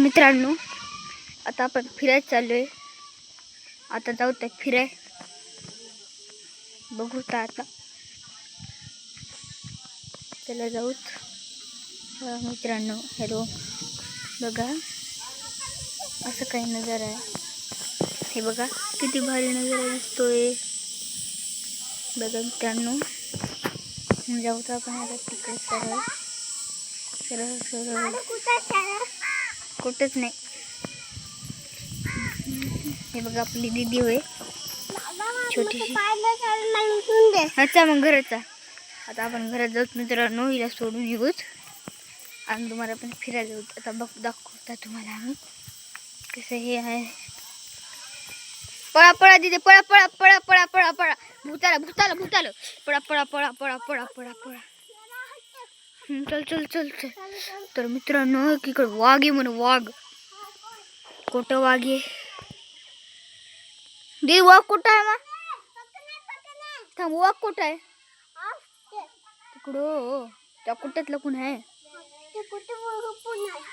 मित्रांनो, आता आपण फिरायला चाललोय. आता जाऊ तर फिराय बघू तर आता चला जाऊत. मित्रांनो हॅलो, बघा असं काही नजारा आहे. हे बघा किती भारी नजारा दिसतोय. बघा मित्रांनो, जाऊ तर आपण आता तिकडे सरळ सरळ सरळ कुठेच नाही. हे बघा आपली दीदी होय, छोटीशी. अच्छा मग घराचा आता आपण घरात जाऊत मित्रांनो. हिला सोडून येऊच आणि तुम्हाला पण फिरायला जाऊत. आता बघ दाखवता तुम्हाला आम्ही कसं हे आहे. पळा पळा दीदी, पळा पळा पळा पळा पळा पळा. भूताला भूताला भूताला पळा पळा पळा पळा पळा पळा पळा. चल चल चल चल. तर मित्रांनो इकडे वाघ आहे म्हणे, वाघ. कोणतं वाघ आहे दे? वाघ कुठं आहे मग? थांब, वाघ कुठं आहे? तिकडं त्या कुट्यातलं पण आहे.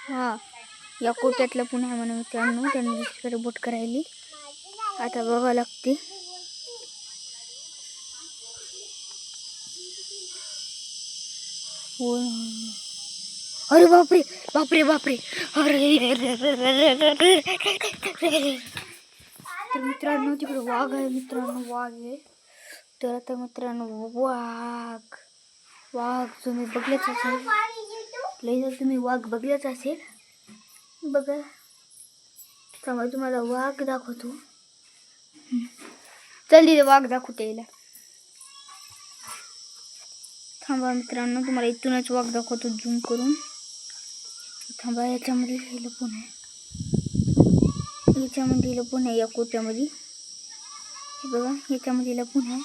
हा या कोट्यातलं पण आहे म्हणून मित्रांनो. त्यांनी दुसरीकडे बोट करायली. आता बघावं लागते. अरे बापरे बापरे बापरे. अरे तर मित्रांनो तिकडे वाघ आहे मित्रांनो, वाघ आहे. तर आता मित्रांनो वाघ वाघ तुम्ही बघलेच असेल. तुम्ही वाघ बघलेच असेल. बघा थांबा तुम्हाला वाघ दाखवतो. चल तिथे वाघ दाखवते यायला. थांबा मित्रांनो तुम्हाला इथूनच वाघ दाखवतो झूम करून. थांबा याच्यामध्ये हे लपून आहे, याच्यामध्ये लपून आहे, या कोट्यामध्ये. हे बघा याच्यामध्ये लपून आहे.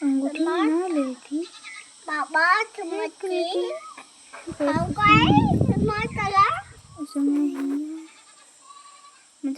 अंगूठी आली ती बाबा असं नाही.